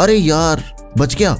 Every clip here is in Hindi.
अरे यार बच गया।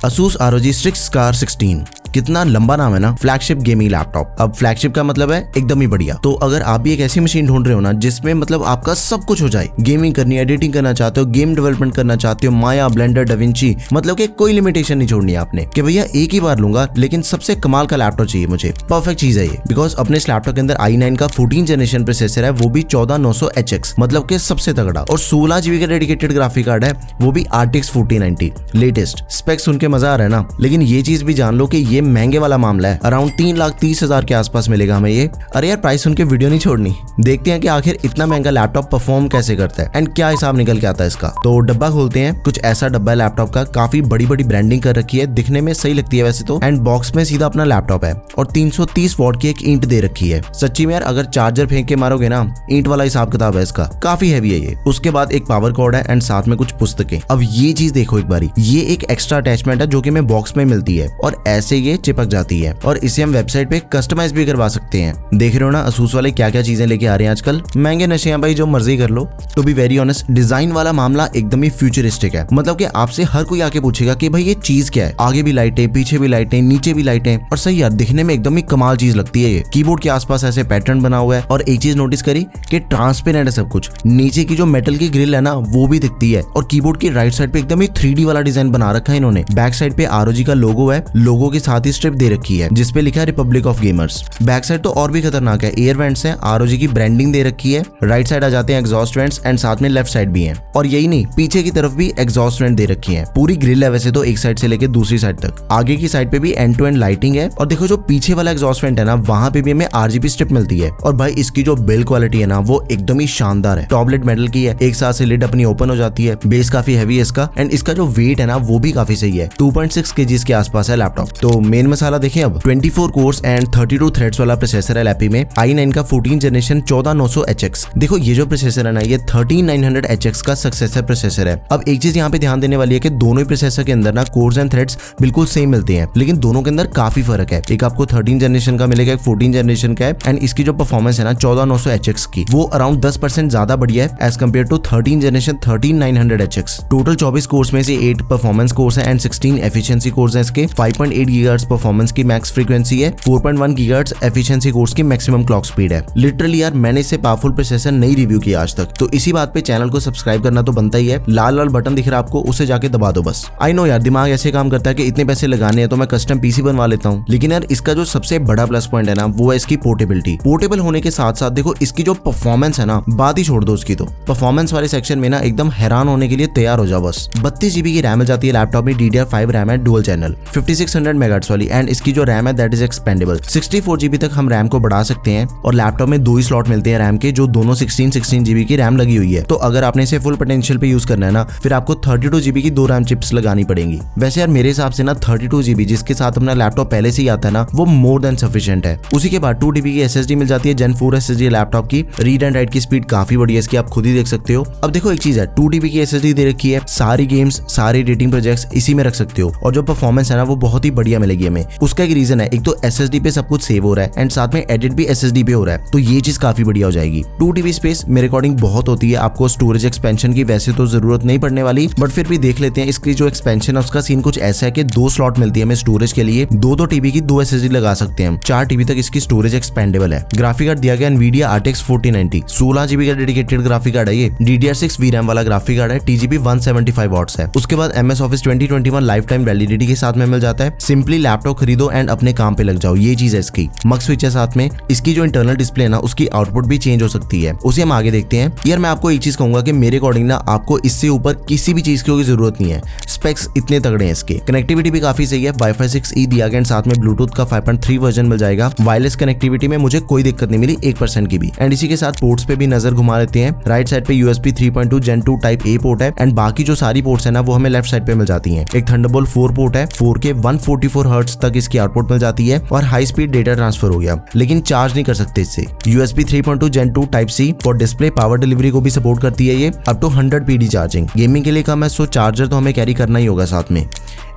Asus ROG Strix Scar 16 कितना लंबा नाम है ना। Flagship gaming laptop. अब फ्लैगशिप का मतलब है एकदम ही बढ़िया। तो अगर आप भी एक ऐसी मशीन ढूंढ रहे हो ना जिसमें मतलब आपका सब कुछ हो जाए, गेमिंग करनी है, एडिटिंग करना चाहते हो, गेम डेवलपमेंट करना चाहते हो, माया, ब्लेंडर, डाविंची, मतलब कि कोई लिमिटेशन नहीं छोड़नी है आपने कि भैया एक ही बार लूंगा लेकिन सबसे कमाल का लैपटॉप चाहिए मुझे। परफेक्ट चीज है ये, बिकॉज अपने इस लैपटॉप के अंदर i9 का 14 जनरेशन प्रोसेसर है, वो भी 14900HX, मतलब कि सबसे तगड़ा, और 16GB का डेडिकेटेड ग्राफिक कार्ड है, वो भी RTX 4090 लेटेस्ट। स्पेक्स सुन के मजा आ रहा है ना, लेकिन ये चीज भी जान लो कि ये महंगे वाला मामला है। अराउंड 3,30,000 के आसपास मिलेगा हमें ये। अरे यार प्राइस सुन के वीडियो नहीं छोड़नी, देखते हैं कि आखिर इतना महंगा लैपटॉप परफॉर्म कैसे करता है एंड क्या हिसाब निकल के आता है इसका। तो डब्बा खोलते हैं। कुछ ऐसा डब्बा है लैपटॉप का, काफी बड़ी बड़ी ब्रांडिंग कर रखी है, दिखने में सही लगती है वैसे तो, एंड बॉक्स में सीधा अपना लैपटॉप है और 330 वॉट की एक ईंट दे रखी है। सच्ची में यार अगर चार्जर फेंक के मारोगे ना, ईंट वाला हिसाब किताब है इसका, काफी हैवी है ये। उसके बाद एक पावर कॉर्ड है एंड साथ में कुछ पुस्तकें। अब ये चीज देखो एक बारी, ये एक एक्स्ट्रा अटैचमेंट है जो कि हमें बॉक्स में मिलती है और ऐसे ये चिपक जाती है और इसे हम वेबसाइट पे कस्टमाइज भी करवा सकते हैं। देख रहे हो ना Asus वाले क्या क्या चीजें लेके आ रहे हैं आजकल, महंगे नशे हैं भाई, जो मर्जी कर लो। तो बी वेरी ऑनेस्ट, डिजाइन वाला मामला एकदम ही फ्यूचरिस्टिक है, मतलब कि आपसे हर कोई आके पूछेगा कि भाई ये चीज क्या है, आगे भी लाइटें, पीछे भी लाइटें, नीचे भी लाइटें, और सही यार दिखने में एकदम ही कमाल चीज लगती है ये। कीबोर्ड के आसपास ऐसे पैटर्न बना हुआ है और एक चीज नोटिस करी कि ट्रांसपेरेंट है सब कुछ, नीचे की जो मेटल की ग्रिल है ना वो भी दिखती है, और कीबोर्ड की राइट साइड पे एकदम ही 3D वाला डिजाइन बना रखा है इन्होंने। बैक साइड पे ROG का लोगो है, लोगो के साथ ही स्ट्रिप दे रखी है जिसपे लिखा है Republic of gamers. Back side तो और भी खतरनाक है, एयर वेंट्स हैं, ROG की ब्रांडिंग दे रखी है। राइट साइड आ जाते हैं एग्जॉस्ट वेंट्स एंड साथ में लेफ्ट साइड भी हैं, और यही नहीं पीछे की तरफ भी एग्जॉस्ट वेंट दे रखी है। पूरी ग्रिल है वैसे तो एक साइड से लेके दूसरी साइड तक। आगे की साइड पे भी एंड टू एंड लाइटिंग है, और देखो जो पीछे वाला एग्जॉस्ट वेंट है ना वहां पे भी हमें RGB स्ट्रिप मिलती है। और भाई इसकी जो बिल्ड क्वालिटी है ना वो एकदम ही शानदार है, टॉबलेट मेटल की है, एक साथ से लिड अपनी ओपन हो जाती है। बेस काफी हैवी है इसका एंड इसका जो वेट है ना वो भी काफी सही है, 2.6 kg के आसपास है लैपटॉप। तो मेन मसाला देखें अब, 24 कोर्स एंड 32 थ्रेड्स वाला प्रोसेसर है लैपी में, i9 का 14 जनरेशन 14900HX। देखो ये जो प्रोसेसर है ना ये 13900HX का सक्सेसर प्रोसेसर है। अब एक चीज यहाँ पे ध्यान देने वाली है कि दोनों ही प्रोसेसर के अंदर ना कोर्स एंड थ्रेड्स बिल्कुल सेम मिलते हैं, लेकिन दोनों के अंदर काफी फर्क है। एक आपको 13 जनरेशन का मिलेगा, एक 14 जनरेशन का है, एंड इसकी जो परफॉर्मेंस है ना 14900HX की वो अराउंड 10% ज्यादा बढ़िया है as compare to 13 generation 13900HX। Total 24 cores में से 8 परफॉर्मेंस कोर्स है एंड 16 एफिशिएंसी कोर्स है इसके। 5.8 GHz परफॉर्मेंस की मैक्स फ्रीक्वेंसी है, 4.1 GHz एफिशिएंसी कोर्स की मैक्सिमम क्लॉक स्पीड है। लिटरली यार मैंने इससे पावरफुल प्रोसेसर नहीं रिव्यू किया आज तक, तो इसी बात पे चैनल को सब्सक्राइब करना तो बनता ही है। लाल लाल बटन दिख रहा है आपको, उसे जाके दबा दो बस। आई नो यार दिमाग ऐसे काम करता है कि इतने पैसे लगाने हैं तो मैं कस्टम PC बनवा लेता हूँ, लेकिन यार इसका जो सबसे बड़ा प्लस पॉइंट है ना वो है इसकी पोर्टेबिलिटी। पोर्टेबल होने के साथ साथ देखो इसकी जो परफॉर्मेंस है ना, बात ही छोड़ दो उसकी, तो परफॉर्मेंस वाले सेक्शन में ना एकदम हैरान होने के लिए तैयार हो जाओ बस। 32 GB की रैम मिल जाती है लैपटॉप में, DDR5 रैम है डुअल चैनल, 5600 MHz वाली, एंड इसकी जो रैम है दैट इज एक्सपेंडेबल। 64 GB तक हम रैम को बढ़ा सकते हैं, और लैपटॉप में 2 ही स्लॉट मिलते हैं रैम के, जो दोनों 16 GB की रैम लगी हुई है। तो अगर आपने इसे फुल पोटेंशियल पे यूज करना है ना, फिर आपको 32 GB की 2 रैम चिप्स लगानी पड़ेंगी। वैसे यार मेरे हिसाब से ना 32 GB जिसके साथ अपना लैपटॉप पहले से ही आता है ना वो मोर देन सफिशिएंट है। उसी के बाद 2 TB की SSD मिल जाती है, Gen 4 SSD लैपटॉप की। रीड एंड राइट की स्पीड काफी बढ़िया है इसकी, आप खुद ही देख सकते हो। अब देखो एक चीज है, 2 TB की SSD दे रखी है, सारी गेम्स सारे एडिटिंग प्रोजेक्ट्स इसी में रख सकते हो, और जो परफॉर्मेंस है ना वो बहुत ही बढ़िया मिलेगी हमें। उसका एक रीजन है, एक तो SSD पे सब कुछ सेव हो रहा है एंड साथ में एडिट भी SSD पे हो रहा है, तो ये चीज काफी बढ़िया हो जाएगी। 2 TB स्पेस मेरे अकॉर्डिंग बहुत होती है, आपको स्टोरेज एक्सपेंशन की वैसे तो जरूरत नहीं पड़ने वाली, बट फिर भी देख लेते हैं। इसकी जो एक्सपेंशन है उसका सीन कुछ ऐसा है कि 2 स्लॉट मिलती है हमें स्टोरेज के लिए, 2 TB की 2 SSD लगा सकते हैं हम, 4 TB तक इसकी स्टोरेज एक्सपेंडेबल है। ग्राफिक कार्ड दिया गया Nvidia RTX 4090, 16 GB का डेडिकेटेड ग्राफिक कार्ड है ये, DDR6 VRAM वाला ग्राफिक कार्ड है, TGP 175 वॉट्स है। उसके बाद MS Office 2021 life time validity के साथ में मिल जाता है। सिंपली लैपटॉप खरीदो एंड अपने काम पे लग जाओ, ये चीज है इसकी। मग स्विच है साथ में, इसकी जो इंटरनल डिस्प्ले है ना उसकी आउटपुट भी चेंज हो सकती है, उसे हम आगे देखते हैं। यार मैं आपको एक चीज कहूंगा कि मेरे अकॉर्डिंग ना आपको इससे ऊपर किसी भी चीज की जरूरत नहीं है, स्पेक्स इतने तगड़े हैं इसके। कनेक्टिविटी भी काफी सही है, Wi-Fi 6E दिया गया, साथ में ब्लूटूथ का 5.3 वर्जन मिल जाएगा। वायरलेस कनेक्टिविटी में मुझे कोई दिक्कत नहीं मिली 1% की भी। एंड इसी के साथ पोर्ट्स पे भी नजर घुमा लेते हैं। राइट साइड पे USB 3.2 Gen 2 type A port है, एंड बाकी जो सारी पोर्ट्स है ना वो हमें लेफ्ट साइड पे मिल जाती हैं। एक थंडरबोल्ट 4 पोर्ट है, 4K 144 हर्ट्ज तक इसकी आउटपुट मिल जाती है और हाई स्पीड डेटा ट्रांसफर हो गया, लेकिन चार्ज नहीं कर सकते इससे। USB 3.2 Gen 2 type C for display power delivery को भी सपोर्ट करती है ये, up to 100 PD charging. Gaming के लिए कम है, सो चार्जर तो हमें कैरी करना ही होगा साथ में।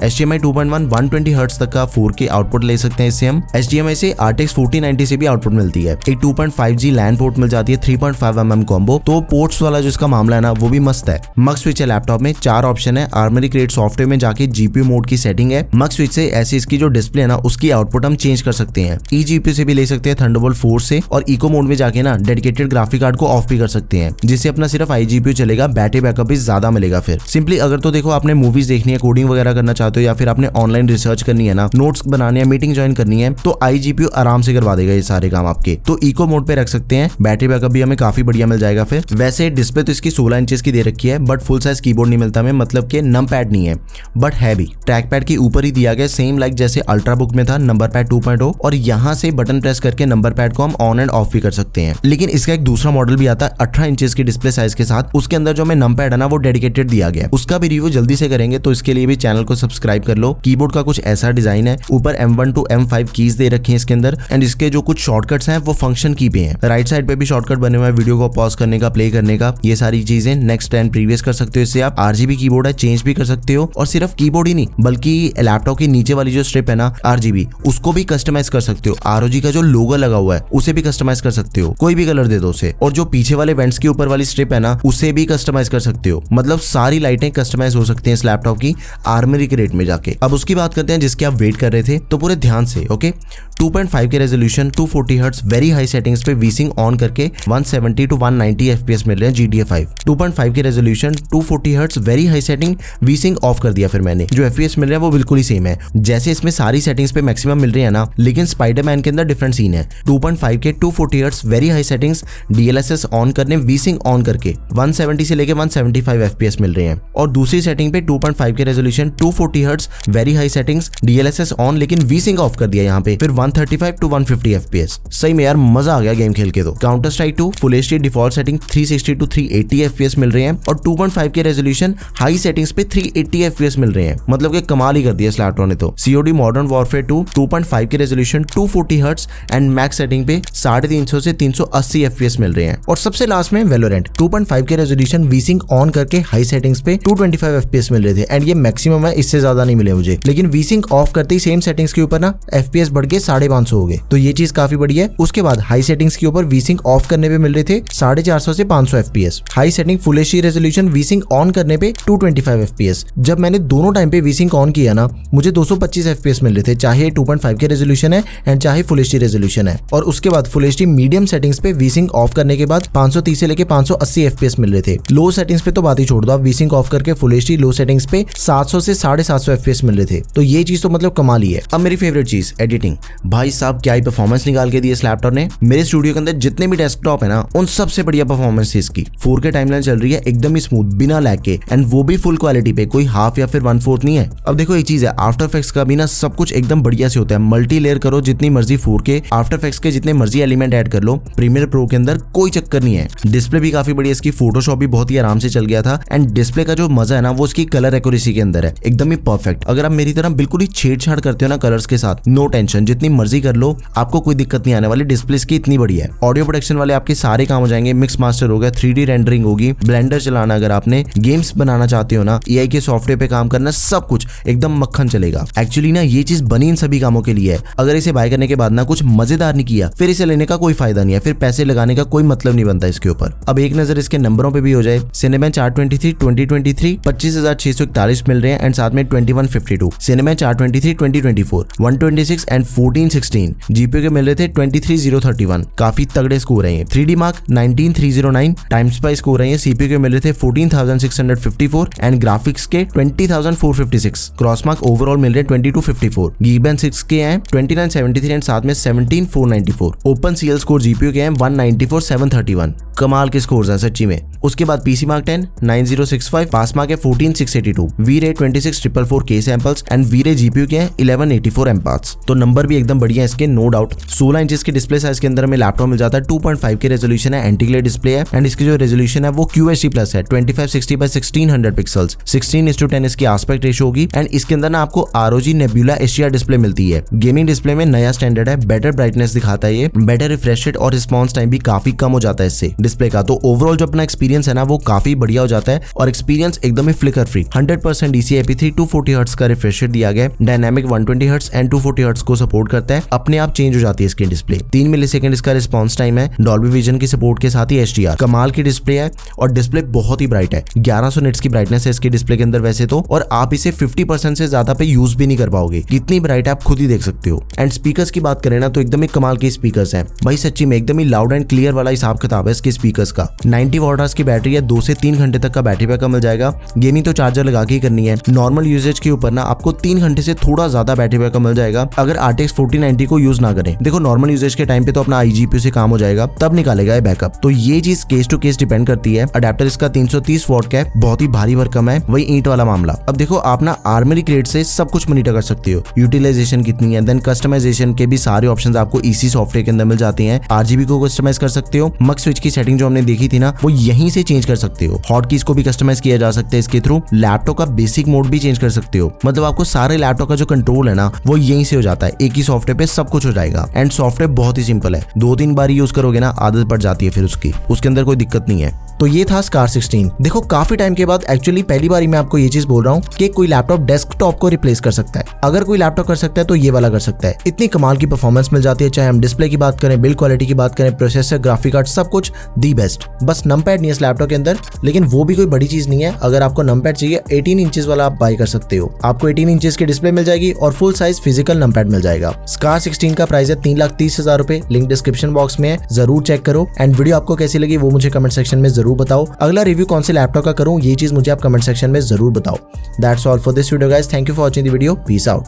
HDMI 2.1 120 हर्ट्ज तक का 4K आउटपुट ले सकते हैं इससे हम। HDMI से RTX 4090 से भी आउटपुट मिलती है। एक 2.5G लैन पोर्ट मिल जाती है, 3.5 mm कॉम्बो। तो पोर्ट्स वाला जो इसका मामला है ना वो भी मस्त है। मग स्विच है लैपटॉप में, 4 ऑप्शन है। आर्मरी क्रिएट सॉफ्टवेयर में जाके GPU मोड की सेटिंग है। मग स्विच से ऐसे इसकी जो डिस्प्ले है ना उसकी आउटपुट हम चेंज कर सकते हैं। eGPU से भी ले सकते हैं, थंडरबोल्ट 4 से, और इको मोड में जाके ना डेडिकेटेड ग्राफिक कार्ड को ऑफ भी कर सकते हैं, जिससे अपना सिर्फ iGPU चलेगा, बैटरी बैकअप भी ज्यादा मिलेगा। फिर सिंपली अगर तो देखो आपने मूवीज देखनी है, कोडिंग वगैरह करना चाहते हो, या फिर आपने ऑनलाइन रिसर्च करनी है ना, नोट्स बनाने हैं, मीटिंग ज्वाइन करनी है, तो iGPU आराम से करवा देगा ये सारे काम आपके। तो इको मोड पे रख सकते हैं, बैटरी बैकअप भी हमें काफी बढ़िया मिल जाएगा। फिर वैसे डिस्प्ले तो इसकी 16 इंचेस की दे रखी है, बट फुल साइज कीबोर्ड नहीं मिलता हमें, मतलब कि नम पैड नहीं है, बट है भी। ट्रैक पैड के ऊपर ही दिया गया, सेम लाइक जैसे अल्ट्रा बुक में था नंबर पैड 2.0, और यहाँ से बटन प्रेस करके नंबर पैड को हम ऑन एंड ऑफ भी कर सकते हैं। लेकिन इसका एक दूसरा मॉडल भी आता है 18 इंचेस की डिस्प्ले साइज के साथ, उसके अंदर जो हमें नम पैड है ना वो डेडिकेटेड दिया गया, उसका भी रिव्यू जल्दी से करेंगे, तो इसके लिए भी चैनल को सब्सक्राइब कर लो। कीबोर्ड का कुछ ऐसा डिजाइन है, ऊपर M1 to M5 कीज दे रखी हैं इसके अंदर, एंड इसके जो कुछ शॉर्टकट्स हैं वो फंक्शन की पे हैं। राइट साइड पे भी शॉर्टकट बने हुए हैं, वीडियो को पॉज करने का, प्ले करने का, ये सारी चीजें नेक्स्ट एंड प्रीवियस कर सकते हो। इससे आप RGB कीबोर्ड है चेंज भी कर सकते हो, और सिर्फ कीबोर्ड ही नहीं बल्कि लैपटॉप के नीचे वाली जो स्ट्रिप है ना RGB, उसको भी कस्टमाइज कर सकते हो। ROG का जो लोगो लगा हुआ है उसे भी कस्टमाइज कर सकते हो, कोई भी कलर दे दो उसे, और जो पीछे वाले वेंट्स के ऊपर वाली स्ट्रिप है ना उसे भी कस्टमाइज कर सकते हो। मतलब सारी लाइटें कस्टमाइज हो सकती हैं इस लैपटॉप की आर्मरी के रेट में जाके। अब उसकी बात करते हैं जिसके आप वेट कर रहे थे, तो पूरे ध्यान से ओके। 2.5 के resolution, 240 hertz very high settings पे वीसिंग ऑन करके 170 to 190 FPS मिल रहे हैं GTA 5। 2.5 के resolution, 240 hertz very high setting, vsync off कर दिया। फिर मैंने जो FPS मिल रहे हैं वो बिल्कुल ही सेम है, जैसे इसमें सारी सेटिंग्स पे मैक्सिमम मिल रही है ना, लेकिन स्पाइडरमैन के अंदर डिफरेंट सीन है। 2.5 के 240 hertz very high settings, DLSS on करने, वीसिंग ऑन करके 170 से लेके 175 FPS मिल रहे हैं। और दूसरी सेटिंग पे 2.5 के resolution, 240 hertz very high settings, DLSS on, लेकिन वीसिंग ऑफ कर दिया यहाँ पे, फिर 135 to 150 FPS। सही में यार मजा आ गया गेम खेल के। तो counter strike 2 full HD default setting 360 to 380 FPS मिल रहे हैं, और 2.5 के रेजोल्यूशन हाई सेटिंग्स पे 380 FPS मिल रहे हैं। मतलब कि कमाल ही कर दिया इस लैपटॉप ने। तो COD मॉडर्न वॉरफेयर 2 2.5 के resolution, 240 hertz and max setting पे 350 से 380 FPS मिल रहे हैं। और सबसे लास्ट में वेलोरेंट 2.5 के रेजोल्यूशन, वीसिंग ऑन करके हाई सेटिंग्स पे 225 FPS मिल रहे थे, एंड ये मैक्सिमम है, इससे ज्यादा नहीं मिले मुझे। लेकिन वीसिंग ऑफ करते ही सेम सेटिंग्स के ऊपर ना FPS बढ़ के 550 हो गए, तो ये चीज काफी बड़ी है। उसके बाद हाई सेटिंग्स के ऊपर वीसिंग ऑफ करने पे मिल रहे थे 450 से 500 FPS, high setting full HD resolution, vsync on करने पे 225 FPS। जब मैंने दोनों टाइम पे वीसिंग ऑन किया ना, मुझे 225 FPS मिल रहे थे, चाहे 2.5 के रेजोल्यूशन है एंड चाहे फुल HD रेजोल्यूशन है। और उसके बाद फुल HD मीडियम सेटिंग्स पे वीसिंग ऑफ करने के बाद 530 से लेके 580 FPS मिल रहे थे। लो सेटिंग्स पे तो बात ही छोड़ दो, आप वीसिंग ऑफ करके फुल HD लो सेटिंग्स पे 700 से 750 FPS मिल रहे थे। तो ये चीज तो मतलब कमाल ही है। अब मेरी फेवरेट चीज एडिटिंग, भाई साहब क्या ही परफॉर्मेंस निकाल के दी इस लैपटॉप ने। मेरे स्टूडियो के अंदर जितने भी डेस्कटॉप है ना उन सबसे बढ़िया परफॉर्मेंस है इसकी। 4K टाइमलाइन चल रही है एकदम ही स्मूथ बिना लैग के, एंड वो भी फुल क्वालिटी पे, कोई हाफ या फिर 1/4 नहीं है। अब देखो एक चीज है, आफ्टर इफेक्ट्स का भी ना सब कुछ एकदम बढ़िया से होता है। मल्टी लेयर करो जितनी मर्जी 4K, आफ्टर इफेक्ट्स के जितने मर्जी एलिमेंट ऐड कर लो, प्रीमियर प्रो के अंदर कोई चक्कर नहीं है। डिस्प्ले भी काफी बढ़िया इसकी, फोटोशॉप भी बहुत ही आराम से चल गया था, एंड डिस्प्ले का जो मजा है ना वो इसकी कलर एक्यूरेसी के अंदर है, एकदम ही परफेक्ट। अगर आप मेरी तरह बिल्कुल ही छेड़छाड़ करते हो ना कलर्स के साथ, नो टेंशन, जितनी मर्जी कर लो, आपको कोई दिक्कत नहीं आने वाली। डिस्प्ले इसकी इतनी बढ़िया है। ऑडियो प्रोडक्शन वाले आपके सारे काम हो जाएंगे, मिक्स मास्टर हो गया, 3D रेंडरिंग होगी, ब्लेंडर चलाना, अगर आपने गेम्स बनाना चाहते हो ना, AI के सॉफ्टवेयर पे काम करना, सब कुछ एकदम मक्खन चलेगा। एक्चुअली ना ये चीज बनी इन सभी कामों के लिए है। अगर इसे बाय करने के बाद ना कुछ मजेदार नहीं किया, फिर इसे लेने का कोई फायदा नहीं है, फिर पैसे लगाने का कोई मतलब नहीं बनता इसके ऊपर। अब एक नजर इसके नंबरों पे भी हो जाए, Cinebench 823 2023 25,641 मिल रहे हैं, एंड साथ में 2152, Cinebench 823 2024 126 एंड 1416 GPU के मिल रहे थे 23031, काफी तगड़े स्कोर है ये। 3D Mark 19309 time spy score है ये। CPU के मिल रहे थे 14,654 एंड ग्राफिक्स के 20,456, क्रॉस मार्क ओवरऑल मिल रहे 2254, Geekbench 6 के हैं 2973 एंड साथ में 17494, ओपन CL स्कोर GPU के हैं 194,731। कमाल के स्कोर्स हैं सच्ची में। उसके बाद PC Mark 10 9065, पास मार्क है 14682, V-Ray 26444K samples and V-Ray GPU के हैं 1184 एमपास। तो नंबर भी एकदम बढ़िया है इसके, नो डाउट। 16 इंचेस के डिस्प्ले साइज के अंदर में लैपटॉप मिल जाता है, 2.5 के रेजोल्यूशन है, एंटी ग्लेयर डिस्प्ले है एंड इसकी जो रेजोल्यूशन है वो QHD प्लस है, 2560 by 1600 पिक्सल्स, 16:10 इसकी एस्पेक्ट रेशियो होगी एंड इसके अंदर ना आपको ROG Nebula HDR डिस्प्ले मिलती है। गेमिंग डिस्प्ले में नया स्टैंडर्ड है, बेटर ब्राइटनेस दिखाता है, ये बेटर रिफ्रेश रेट और रिस्पॉन्स टाइम भी काफी कम हो जाता है इससे डिस्प्ले का। तो ओवरऑल जो अपना एक्सपीरियंस है ना वो काफी बढ़िया हो जाता है और एक्सपीरियंस एकदम ही फ्लिकर फ्री। 100% DCI-IP3 240 हर्ट्ज का रिफ्रेश रेट दिया गया है, डायनामिक 120 हर्ट्ज एंड 240 हर्ट्ज को सपोर्ट करता है, अपने आप चेंज हो जाती है इसकी डिस्प्ले। 3 मिलीसेकंड इसका रिस्पॉन्स टाइम है, डॉल्बी विजन की सपोर्ट के साथ ही HDR, कमाल की डिस्प्ले है और डिस्प्ले बहुत ही ब्राइट है। 1100 निट्स की ब्राइटनेस है इसके डिस्प्ले के अंदर वैसे तो, और आप इसे 50% से ज्यादा पे यूज भी नहीं कर पाओगे, कितनी ब्राइट है आप खुद ही देख सकते हो। एंड स्पीकर्स की बात करें ना तो एकदम ही कमाल के स्पीकर्स हैं भाई, सच्ची में एकदम ही लाउड एंड क्लियर वाला हिसाब किताब है इसके स्पीकर्स का। 90 वॉट आवर्स की बैटरी है, 2 से 3 घंटे तक का बैटरी बैकअप मिल जाएगा। गेमिंग तो चार्जर लगा के ही करनी है, नॉर्मल यूजेज के ऊपर ना आपको 3 घंटे से थोड़ा ज्यादा बैटरी बैकअप मिल जाएगा अगर RTX 4090 को यूज ना करें। देखो नॉर्मल यूजेज के टाइम पे तो अपना iGPU से काम हो जाएगा, तब निकालेगा ये बैकअप। तो ये चीज केस टू केस डिपेंड करती है। अडेप्टर इसका 330 वॉट का है, बहुत ही भारी भरकम है, वही ईंट वाला मामला। अब देखो आप ना आर्मरी क्रेट से सब कुछ मॉनिटर कर सकते हो, यूटिलाइजेशन कितनी है, देन कस्टमाइजेशन के भी सारे ऑप्शंस आपको इसी सॉफ्टवेयर के अंदर मिल जाते हैं। RGB को कस्टमाइज कर सकते हो, मक स्विच की सेटिंग जो हमने देखी थी ना वो यहीं से चेंज कर सकते हो, हॉट कीज को भी कस्टमाइज किया जा सकता है इसके थ्रू, लैपटॉप का बेसिक मोड भी चेंज कर सकते हो। मतलब आपको सारे लैपटॉप का जो कंट्रोल है ना वो यहीं से हो जाता है, एक ही सॉफ्टवेयर पे सब कुछ हो जाएगा। एंड सॉफ्टवेयर बहुत ही सिंपल है, 2-3 बार यूज करोगे ना आदत पड़ जाती है फिर उसके अंदर कोई दिक्कत नहीं है। तो ये था स्कार 16। देखो काफी टाइम के बाद एक्चुअली पहली बार मैं आपको ये चीज बोल रहा हूँ कि कोई लैपटॉप डेस्कटॉप को रिप्लेस कर सकता है। अगर कोई लैपटॉप कर सकता है तो ये वाला कर सकता है। इतनी कमाल की परफॉर्मेंस मिल जाती है, चाहे हम डिस्प्ले की बात करें, बिल्ड क्वालिटी की बात करें, प्रोसेसर, ग्राफिक कार्ड, सब कुछ दी बेस्ट। बस नमपैड नहीं है इस लैपटॉप के अंदर, लेकिन वो भी कोई बड़ी चीज नहीं है। अगर आपको नमपैड चाहिए 18 इंचेस वाला आप बाय कर सकते हो, आपको 18 इंचेस की डिस्प्ले मिल जाएगी और फुल साइज फिजिकल नमपैड मिल जाएगा। स्कार 16 का प्राइस है 3,30,000 रुपए, लिंक डिस्क्रिप्शन बॉक्स में है, जरूर चेक करो। एंड वीडियो आपको कैसी लगी वो मुझे कमेंट सेक्शन में जरूर बताओ। अगला रिव्यू कौन से लैपटॉप का करूं ये चीज मुझे आप कमेंट सेक्शन में जरूर बताओ। That's all for this video guys, thank you for watching the video, peace out.